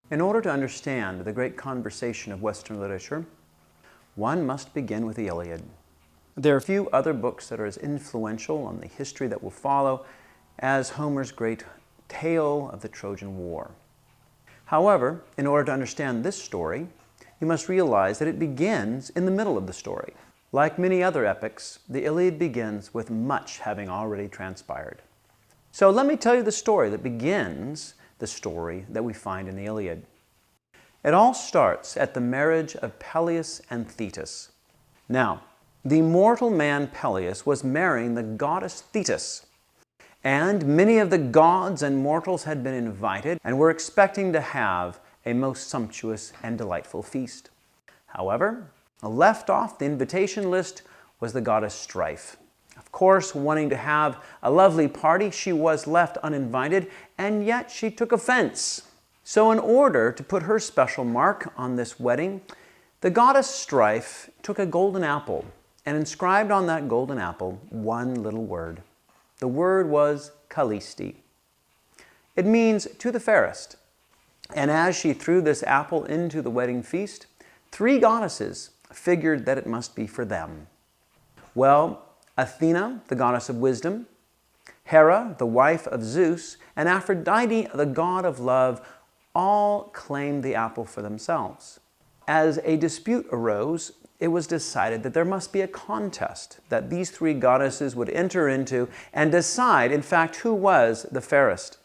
In order to understand the great conversation of Western literature, one must begin with the Iliad. There are few other books that are as influential on the history that will follow as Homer's great tale of the Trojan War. However, in order to understand this story, you must realize that it begins in the middle of the story. Like many other epics, the Iliad begins with much having already transpired. So let me tell you the story that begins the story that we find in the Iliad. It all starts at the marriage of Peleus and Thetis. Now, the mortal man Peleus was marrying the goddess Thetis, and many of the gods and mortals had been invited and were expecting to have a most sumptuous and delightful feast. However, left off the invitation list was the goddess Strife. Of course, wanting to have a lovely party, she was left uninvited, and yet she took offense. So in order to put her special mark on this wedding, the goddess Strife took a golden apple and inscribed on that golden apple one little word. The word was Callisti. It means to the fairest. And as she threw this apple into the wedding feast, 3 goddesses figured that it must be for them. Well, Athena, the goddess of wisdom, Hera, the wife of Zeus, and Aphrodite, the god of love, all claimed the apple for themselves. As a dispute arose, it was decided that there must be a contest that these 3 goddesses would enter into and decide, in fact, who was the fairest.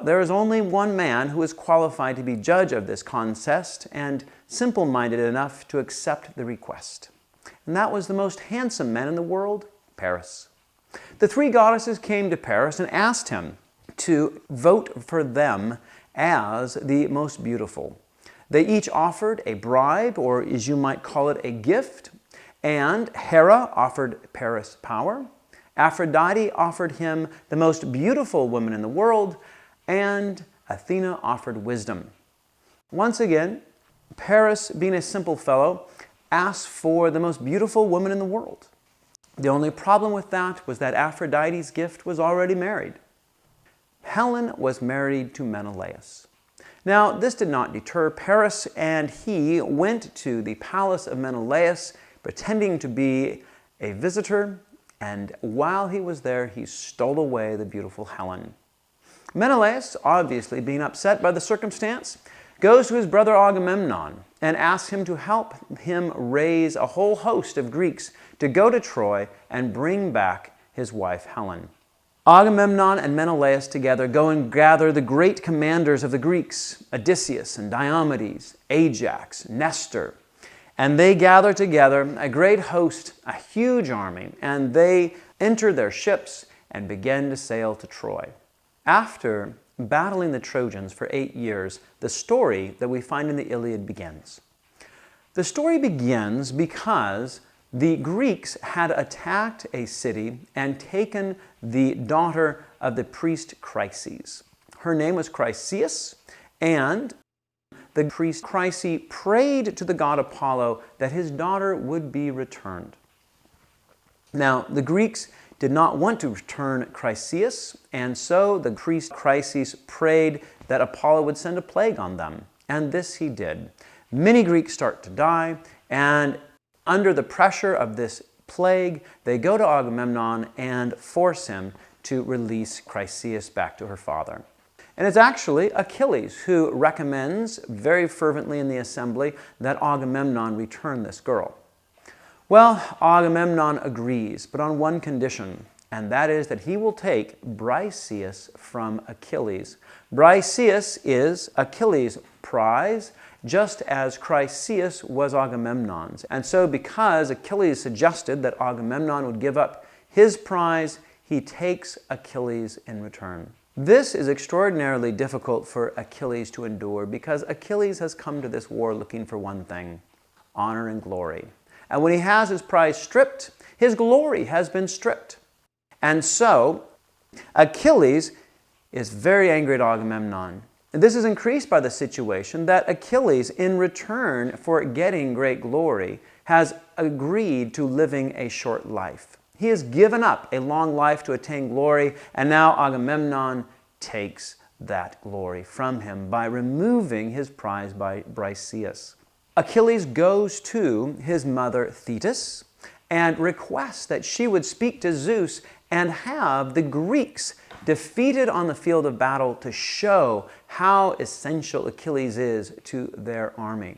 There is only one man who is qualified to be judge of this contest and simple-minded enough to accept the request. And that was the most handsome man in the world, Paris. The 3 goddesses came to Paris and asked him to vote for them as the most beautiful. They each offered a bribe, or as you might call it, a gift, and Hera offered Paris power, Aphrodite offered him the most beautiful woman in the world, and Athena offered wisdom. Once again, Paris, being a simple fellow, asked for the most beautiful woman in the world. The only problem with that was that Aphrodite's gift was already married. Helen was married to Menelaus. Now, this did not deter Paris, and he went to the palace of Menelaus, pretending to be a visitor, and while he was there, he stole away the beautiful Helen. Menelaus, obviously being upset by the circumstance, goes to his brother Agamemnon and asks him to help him raise a whole host of Greeks to go to Troy and bring back his wife Helen. Agamemnon and Menelaus together go and gather the great commanders of the Greeks, Odysseus and Diomedes, Ajax, Nestor, and they gather together a great host, a huge army, and they enter their ships and begin to sail to Troy. After battling the Trojans for 8 years, the story that we find in the Iliad begins. The story begins because the Greeks had attacked a city and taken the daughter of the priest Chryses. Her name was Chryseis, and the priest Chryse prayed to the god Apollo that his daughter would be returned. Now, the Greeks did not want to return Chryseis, and so the priest Chryses prayed that Apollo would send a plague on them, and this he did. Many Greeks start to die, and under the pressure of this plague, they go to Agamemnon and force him to release Chryseis back to her father. And it's actually Achilles who recommends very fervently in the assembly that Agamemnon return this girl. Well, Agamemnon agrees, but on one condition, and that is that he will take Briseis from Achilles. Briseis is Achilles' prize, just as Chryseis was Agamemnon's. And so because Achilles suggested that Agamemnon would give up his prize, he takes Achilles in return. This is extraordinarily difficult for Achilles to endure because Achilles has come to this war looking for one thing: honor and glory. And when he has his prize stripped, his glory has been stripped. And so Achilles is very angry at Agamemnon. And this is increased by the situation that Achilles, in return for getting great glory, has agreed to living a short life. He has given up a long life to attain glory, and now Agamemnon takes that glory from him by removing his prize by Briseis. Achilles goes to his mother Thetis and requests that she would speak to Zeus and have the Greeks defeated on the field of battle to show how essential Achilles is to their army.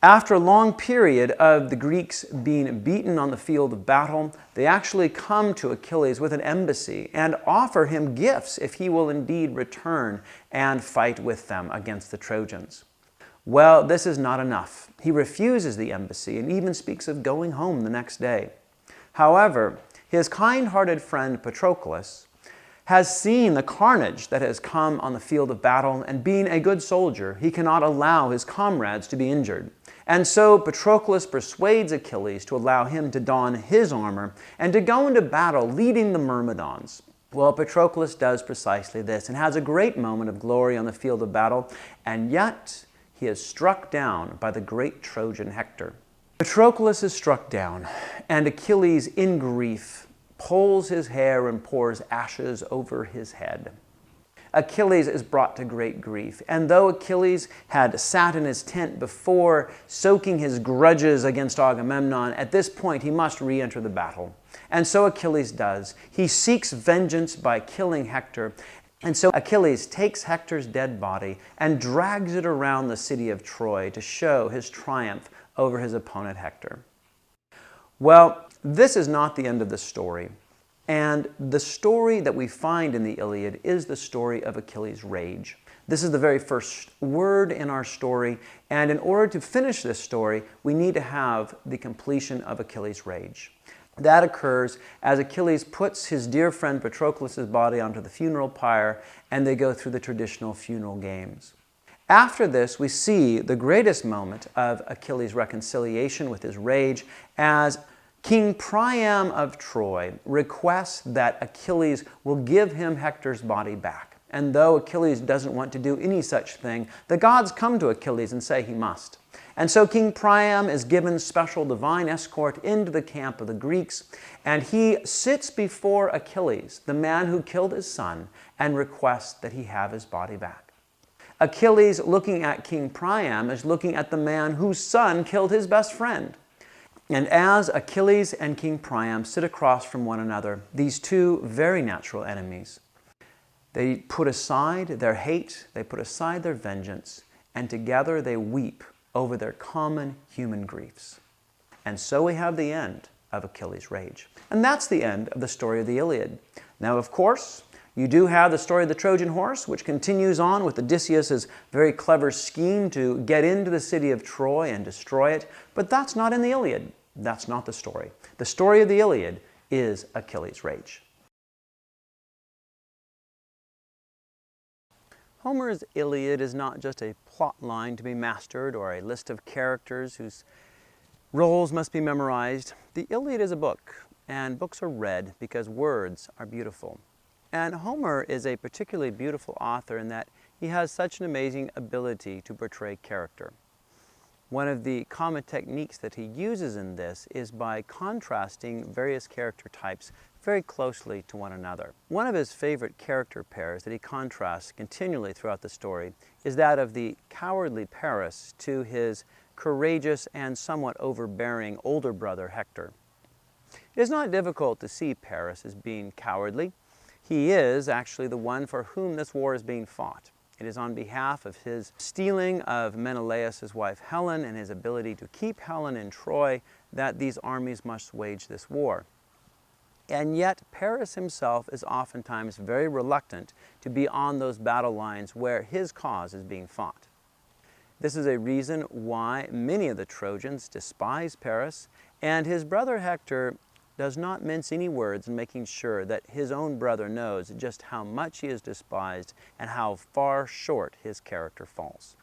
After a long period of the Greeks being beaten on the field of battle, they actually come to Achilles with an embassy and offer him gifts if he will indeed return and fight with them against the Trojans. Well, this is not enough. He refuses the embassy and even speaks of going home the next day. However, his kind-hearted friend Patroclus has seen the carnage that has come on the field of battle, and being a good soldier, he cannot allow his comrades to be injured. And so Patroclus persuades Achilles to allow him to don his armor and to go into battle leading the Myrmidons. Well, Patroclus does precisely this and has a great moment of glory on the field of battle, and yet he is struck down by the great Trojan Hector. Patroclus is struck down, and Achilles, in grief, pulls his hair and pours ashes over his head. Achilles is brought to great grief, and though Achilles had sat in his tent before, soaking his grudges against Agamemnon, at this point he must re-enter the battle. And so Achilles does. He seeks vengeance by killing Hector, and so Achilles takes Hector's dead body and drags it around the city of Troy to show his triumph over his opponent Hector. Well, this is not the end of the story. And the story that we find in the Iliad is the story of Achilles' rage. This is the very first word in our story, and in order to finish this story, we need to have the completion of Achilles' rage. That occurs as Achilles puts his dear friend Patroclus' body onto the funeral pyre, and they go through the traditional funeral games. After this, we see the greatest moment of Achilles' reconciliation with his rage as King Priam of Troy requests that Achilles will give him Hector's body back. And though Achilles doesn't want to do any such thing, the gods come to Achilles and say he must. And so King Priam is given special divine escort into the camp of the Greeks, and he sits before Achilles, the man who killed his son, and requests that he have his body back. Achilles, looking at King Priam, is looking at the man whose son killed his best friend. And as Achilles and King Priam sit across from one another, these two very natural enemies, they put aside their hate, they put aside their vengeance, and together they weep over their common human griefs. And so we have the end of Achilles' rage. And that's the end of the story of the Iliad. Now, of course, you do have the story of the Trojan horse, which continues on with Odysseus' very clever scheme to get into the city of Troy and destroy it, but that's not in the Iliad. That's not the story. The story of the Iliad is Achilles' rage. Homer's Iliad is not just a plot line to be mastered or a list of characters whose roles must be memorized. The Iliad is a book, and books are read because words are beautiful. And Homer is a particularly beautiful author in that he has such an amazing ability to portray character. One of the common techniques that he uses in this is by contrasting various character types very closely to one another. One of his favorite character pairs that he contrasts continually throughout the story is that of the cowardly Paris to his courageous and somewhat overbearing older brother Hector. It is not difficult to see Paris as being cowardly. He is actually the one for whom this war is being fought. It is on behalf of his stealing of Menelaus' wife Helen and his ability to keep Helen in Troy that these armies must wage this war. And yet Paris himself is oftentimes very reluctant to be on those battle lines where his cause is being fought. This is a reason why many of the Trojans despise Paris, and his brother Hector does not mince any words in making sure that his own brother knows just how much he is despised and how far short his character falls.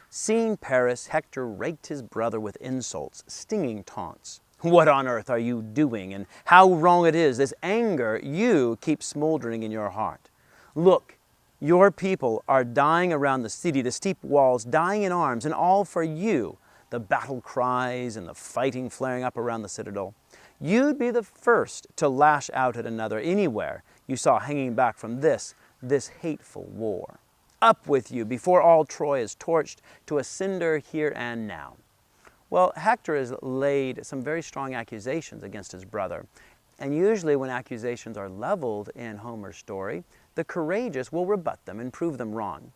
Seeing Paris, Hector raked his brother with insults, stinging taunts. "What on earth are you doing, and how wrong it is, this anger you keep smoldering in your heart? Look, your people are dying around the city, the steep walls, dying in arms, and all for you, the battle cries and the fighting flaring up around the citadel. You'd be the first to lash out at another anywhere you saw hanging back from this, this hateful war. Up with you before all Troy is torched to a cinder here and now." Well, Hector has laid some very strong accusations against his brother. And usually when accusations are leveled in Homer's story, the courageous will rebut them and prove them wrong.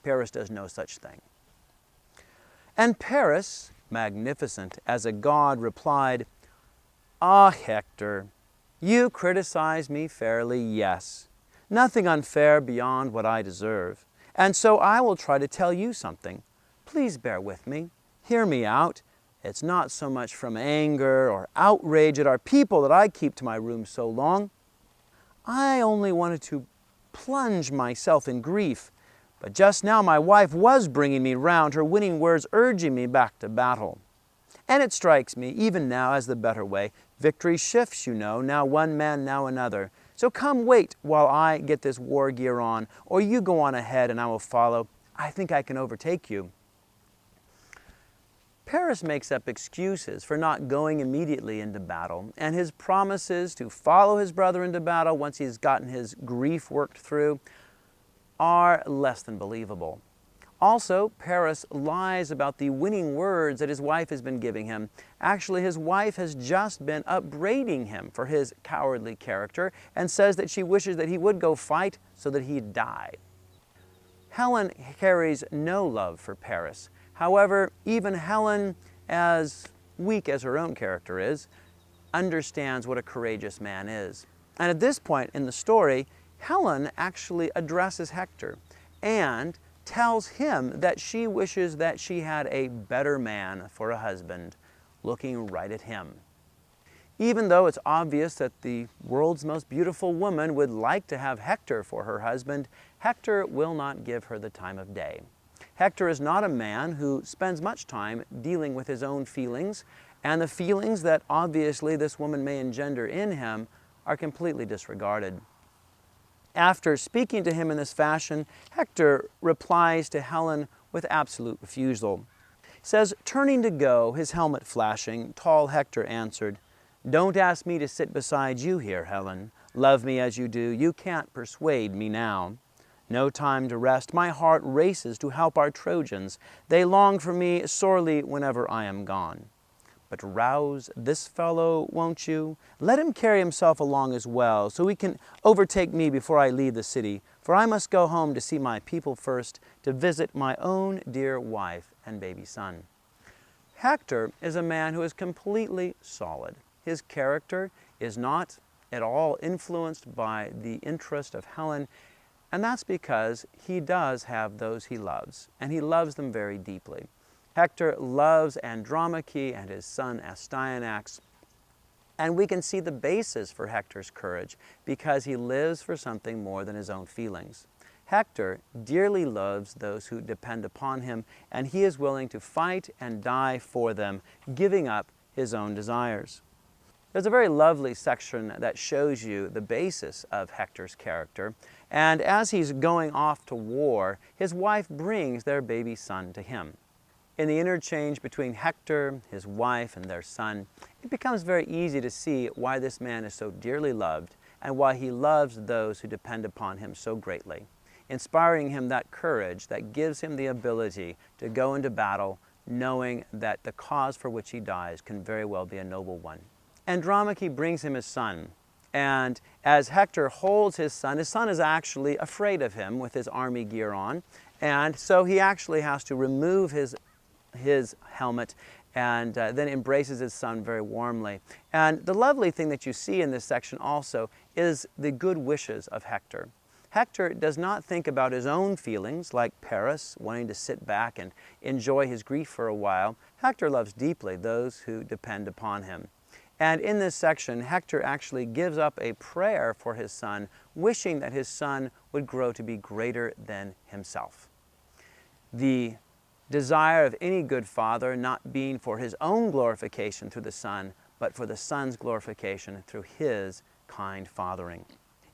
Paris does no such thing. And Paris, magnificent as a god, replied, "Ah, Hector, you criticize me fairly, yes. Nothing unfair beyond what I deserve. And so I will try to tell you something. Please bear with me. Hear me out. It's not so much from anger or outrage at our people that I keep to my room so long. I only wanted to plunge myself in grief. But just now my wife was bringing me round, her winning words urging me back to battle. And it strikes me, even now, as the better way. Victory shifts, you know, now one man, now another. So come wait while I get this war gear on, or you go on ahead and I will follow. I think I can overtake you." Paris makes up excuses for not going immediately into battle, and his promises to follow his brother into battle once he's gotten his grief worked through are less than believable. Also, Paris lies about the winning words that his wife has been giving him. Actually, his wife has just been upbraiding him for his cowardly character and says that she wishes that he would go fight so that he'd die. Helen carries no love for Paris. However, even Helen, as weak as her own character is, understands what a courageous man is. And at this point in the story, Helen actually addresses Hector and tells him that she wishes that she had a better man for a husband, looking right at him. Even though it's obvious that the world's most beautiful woman would like to have Hector for her husband, Hector will not give her the time of day. Hector is not a man who spends much time dealing with his own feelings, and the feelings that obviously this woman may engender in him are completely disregarded. After speaking to him in this fashion, Hector replies to Helen with absolute refusal. He says, turning to go, his helmet flashing, tall Hector answered, "Don't ask me to sit beside you here, Helen. Love me as you do, you can't persuade me now. No time to rest, my heart races to help our Trojans. They long for me sorely whenever I am gone. But rouse this fellow, won't you? Let him carry himself along as well, so he can overtake me before I leave the city, for I must go home to see my people first, to visit my own dear wife and baby son." Hector is a man who is completely solid. His character is not at all influenced by the interest of Helen, and that's because he does have those he loves, and he loves them very deeply. Hector loves Andromache and his son Astyanax, and we can see the basis for Hector's courage because he lives for something more than his own feelings. Hector dearly loves those who depend upon him, and he is willing to fight and die for them, giving up his own desires. There's a very lovely section that shows you the basis of Hector's character, and as he's going off to war, his wife brings their baby son to him. In the interchange between Hector, his wife, and their son, it becomes very easy to see why this man is so dearly loved and why he loves those who depend upon him so greatly, inspiring him that courage that gives him the ability to go into battle knowing that the cause for which he dies can very well be a noble one. Andromache brings him his son, and as Hector holds his son is actually afraid of him with his army gear on, and so he actually has to remove his helmet and then embraces his son very warmly. And the lovely thing that you see in this section also is the good wishes of Hector. Hector does not think about his own feelings like Paris, wanting to sit back and enjoy his grief for a while. Hector loves deeply those who depend upon him. And in this section, Hector actually gives up a prayer for his son, wishing that his son would grow to be greater than himself. The desire of any good father not being for his own glorification through the son, but for the son's glorification through his kind fathering.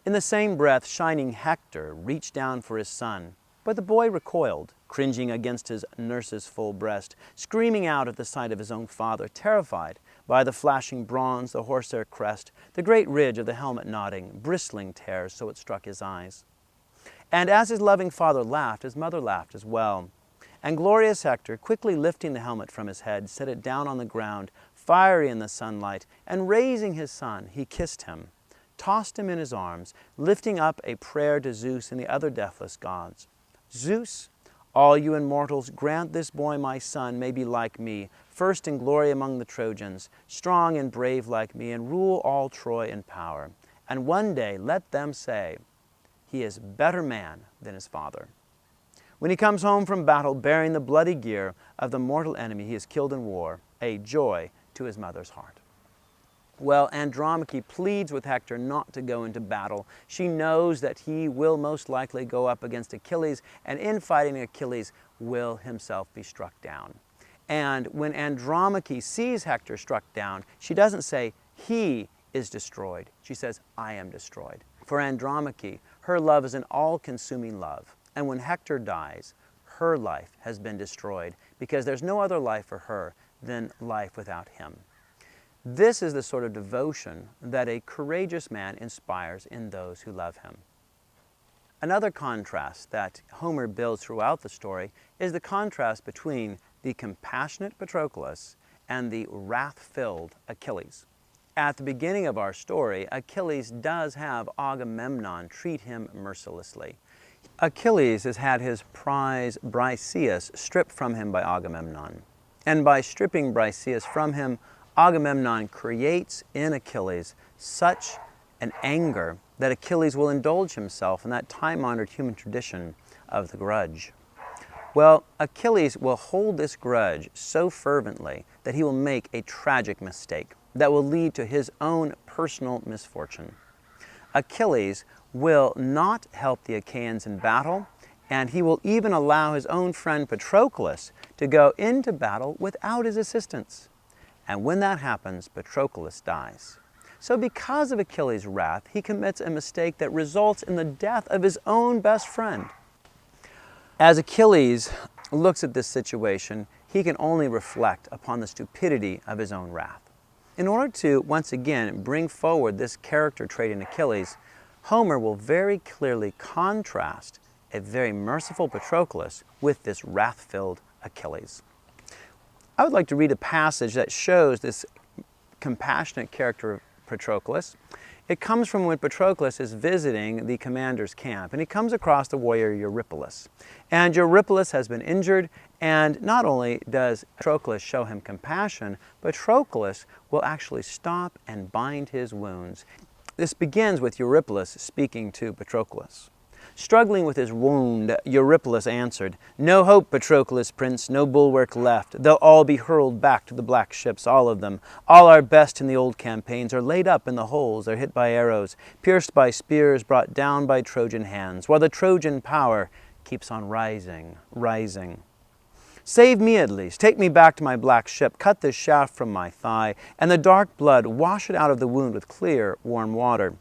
In the same breath, shining Hector reached down for his son, but the boy recoiled, cringing against his nurse's full breast, screaming out at the sight of his own father, terrified by the flashing bronze, the horsehair crest, the great ridge of the helmet nodding, bristling tears so it struck his eyes. And as his loving father laughed, his mother laughed as well. And glorious Hector, quickly lifting the helmet from his head, set it down on the ground, fiery in the sunlight, and raising his son, he kissed him, tossed him in his arms, lifting up a prayer to Zeus and the other deathless gods. Zeus, all you immortals, grant this boy my son may be like me, first in glory among the Trojans, strong and brave like me, and rule all Troy in power. And one day let them say, he is better man than his father. When he comes home from battle bearing the bloody gear of the mortal enemy he has killed in war, a joy to his mother's heart. Well, Andromache pleads with Hector not to go into battle. She knows that he will most likely go up against Achilles, and in fighting Achilles will himself be struck down. And when Andromache sees Hector struck down, she doesn't say, he is destroyed. She says, I am destroyed. For Andromache, her love is an all-consuming love. And when Hector dies, her life has been destroyed because there's no other life for her than life without him. This is the sort of devotion that a courageous man inspires in those who love him. Another contrast that Homer builds throughout the story is the contrast between the compassionate Patroclus and the wrath-filled Achilles. At the beginning of our story, Achilles does have Agamemnon treat him mercilessly. Achilles has had his prize Briseis stripped from him by Agamemnon. And by stripping Briseis from him, Agamemnon creates in Achilles such an anger that Achilles will indulge himself in that time-honored human tradition of the grudge. Well, Achilles will hold this grudge so fervently that he will make a tragic mistake that will lead to his own personal misfortune. Achilles will not help the Achaeans in battle, and he will even allow his own friend Patroclus to go into battle without his assistance. And when that happens, Patroclus dies. So because of Achilles' wrath, he commits a mistake that results in the death of his own best friend. As Achilles looks at this situation, he can only reflect upon the stupidity of his own wrath. In order to, once again, bring forward this character trait in Achilles, Homer will very clearly contrast a very merciful Patroclus with this wrath-filled Achilles. I would like to read a passage that shows this compassionate character of Patroclus. It comes from when Patroclus is visiting the commander's camp, and he comes across the warrior Eurypylus. And Eurypylus has been injured, and not only does Patroclus show him compassion, Patroclus will actually stop and bind his wounds. This begins with Eurypylus speaking to Patroclus. Struggling with his wound, Eurypylus answered, "No hope, Patroclus, prince, no bulwark left. They'll all be hurled back to the black ships, all of them. All our best in the old campaigns are laid up in the holes. They're hit by arrows, pierced by spears, brought down by Trojan hands, while the Trojan power keeps on rising. Save me at least. Take me back to my black ship. Cut this shaft from my thigh, and the dark blood wash it out of the wound with clear, warm water."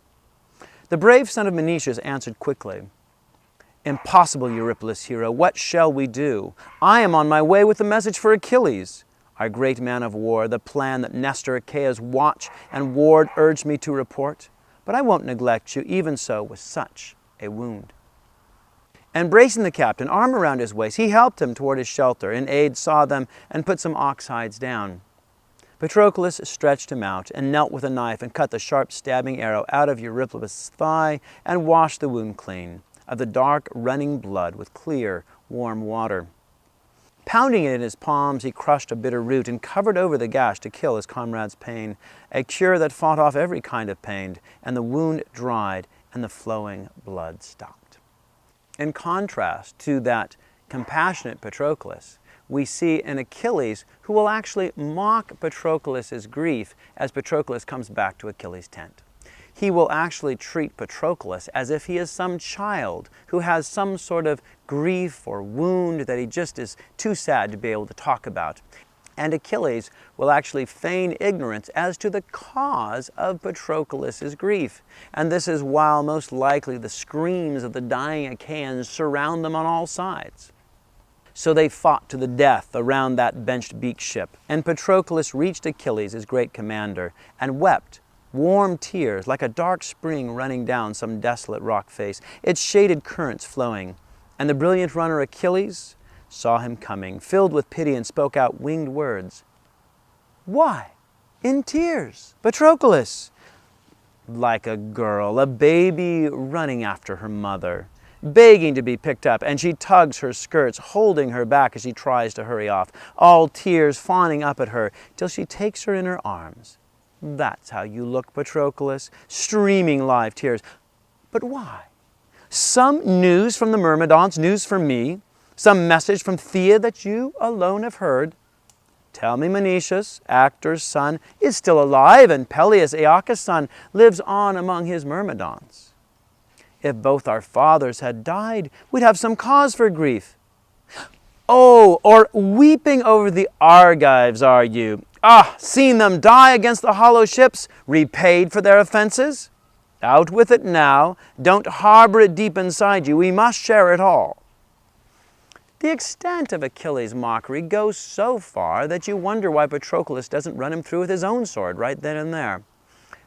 The brave son of Menoetius answered quickly, "Impossible, Eurypylus, hero. What shall we do? I am on my way with a message for Achilles, our great man of war, the plan that Nestor, Achaea's watch and ward, urged me to report. But I won't neglect you, even so, with such a wound." Embracing the captain, arm around his waist, he helped him toward his shelter. In aid saw them and put some ox hides down. Patroclus stretched him out and knelt with a knife and cut the sharp stabbing arrow out of Eurypylus' thigh and washed the wound clean of the dark running blood with clear, warm water. Pounding it in his palms, he crushed a bitter root and covered over the gash to kill his comrade's pain, a cure that fought off every kind of pain, and the wound dried and the flowing blood stopped. In contrast to that compassionate Patroclus, we see an Achilles who will actually mock Patroclus' grief as Patroclus comes back to Achilles' tent. He will actually treat Patroclus as if he is some child who has some sort of grief or wound that he just is too sad to be able to talk about. And Achilles will actually feign ignorance as to the cause of Patroclus' grief. And this is while most likely the screams of the dying Achaeans surround them on all sides. So they fought to the death around that benched beak ship, and Patroclus reached Achilles, his great commander, and wept warm tears like a dark spring running down some desolate rock face, its shaded currents flowing. And the brilliant runner Achilles saw him coming, filled with pity, and spoke out winged words. "Why, in tears, Patroclus?" Like a girl, a baby running after her mother, begging to be picked up, and she tugs her skirts, holding her back as she tries to hurry off, all tears fawning up at her, till she takes her in her arms. That's how you look, Patroclus, streaming live tears. But why? Some news from the Myrmidons, news for me, some message from Thea that you alone have heard. Tell me Menoetius, Actor's son, is still alive, and Peleus, Aeacus' son, lives on among his Myrmidons. If both our fathers had died, we'd have some cause for grief. Oh, or weeping over the Argives, are you? Ah, seen them die against the hollow ships, repaid for their offenses? Out with it now. Don't harbor it deep inside you. We must share it all. The extent of Achilles' mockery goes so far that you wonder why Patroclus doesn't run him through with his own sword right then and there.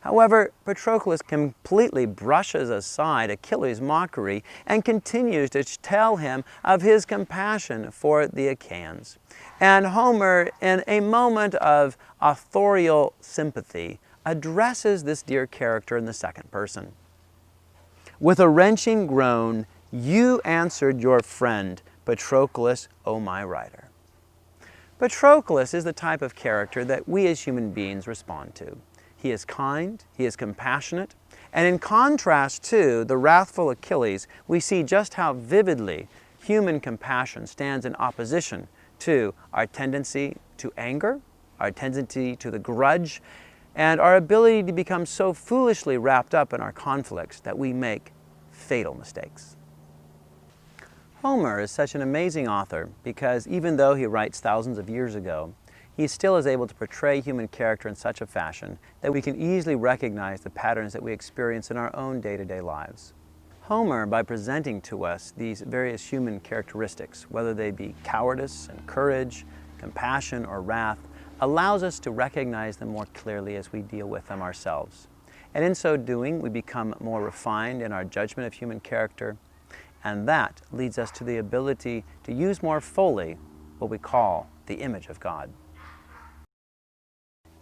However, Patroclus completely brushes aside Achilles' mockery and continues to tell him of his compassion for the Achaeans. And Homer, in a moment of authorial sympathy, addresses this dear character in the second person. With a wrenching groan, you answered your friend, Patroclus, O my rider. Patroclus is the type of character that we as human beings respond to. He is kind, he is compassionate, and in contrast to the wrathful Achilles, we see just how vividly human compassion stands in opposition to our tendency to anger, our tendency to the grudge, and our ability to become so foolishly wrapped up in our conflicts that we make fatal mistakes. Homer is such an amazing author because even though he writes thousands of years ago, he still is able to portray human character in such a fashion that we can easily recognize the patterns that we experience in our own day-to-day lives. Homer, by presenting to us these various human characteristics, whether they be cowardice and courage, compassion or wrath, allows us to recognize them more clearly as we deal with them ourselves. And in so doing, we become more refined in our judgment of human character, and that leads us to the ability to use more fully what we call the image of God.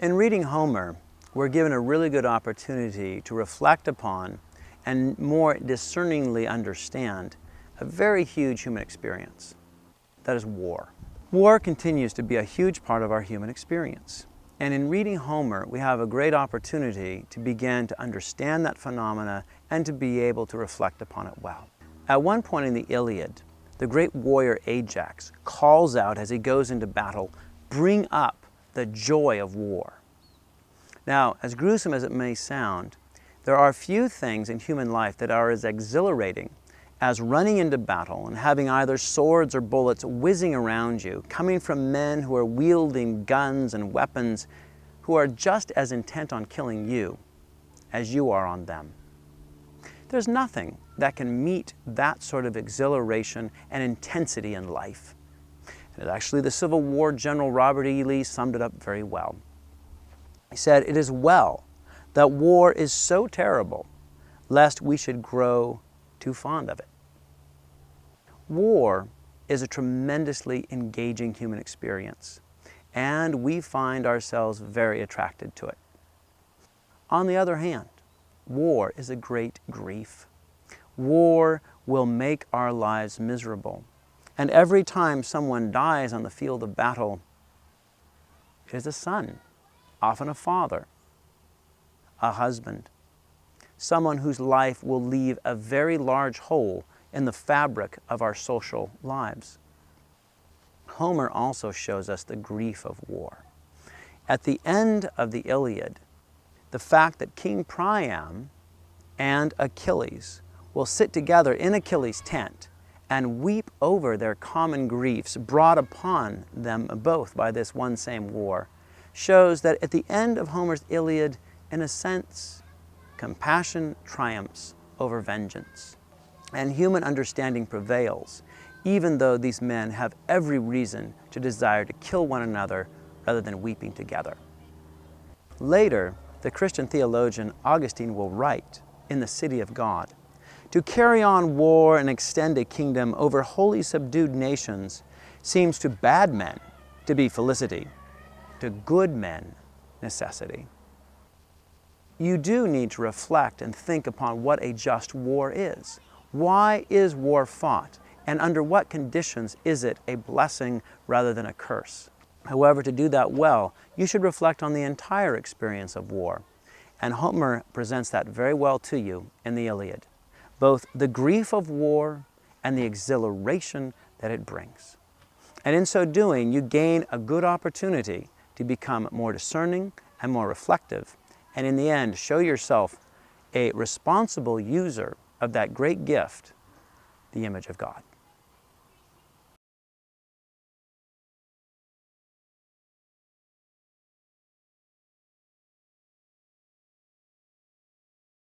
In reading Homer, we're given a really good opportunity to reflect upon and more discerningly understand a very huge human experience. That is war. War continues to be a huge part of our human experience. And in reading Homer, we have a great opportunity to begin to understand that phenomena and to be able to reflect upon it well. At one point in the Iliad, the great warrior Ajax calls out as he goes into battle, "Bring up the joy of war." Now, as gruesome as it may sound, there are few things in human life that are as exhilarating as running into battle and having either swords or bullets whizzing around you, coming from men who are wielding guns and weapons who are just as intent on killing you as you are on them. There's nothing that can meet that sort of exhilaration and intensity in life. And actually, the Civil War General Robert E. Lee summed it up very well. He said, "It is well that war is so terrible, lest we should grow too fond of it." War is a tremendously engaging human experience, and we find ourselves very attracted to it. On the other hand, war is a great grief. War will make our lives miserable, and every time someone dies on the field of battle, it is a son, often a father, a husband, someone whose life will leave a very large hole in the fabric of our social lives. Homer also shows us the grief of war. At the end of the Iliad, the fact that King Priam and Achilles will sit together in Achilles' tent and weep over their common griefs brought upon them both by this one same war shows that at the end of Homer's Iliad, in a sense, compassion triumphs over vengeance, and human understanding prevails, even though these men have every reason to desire to kill one another rather than weeping together. Later, the Christian theologian Augustine will write in The City of God, "To carry on war and extend a kingdom over wholly subdued nations seems to bad men to be felicity, to good men necessity." You do need to reflect and think upon what a just war is. Why is war fought? And under what conditions is it a blessing rather than a curse? However, to do that well, you should reflect on the entire experience of war. And Homer presents that very well to you in the Iliad, both the grief of war and the exhilaration that it brings. And in so doing, you gain a good opportunity to become more discerning and more reflective, and in the end, show yourself a responsible user of that great gift, the image of God.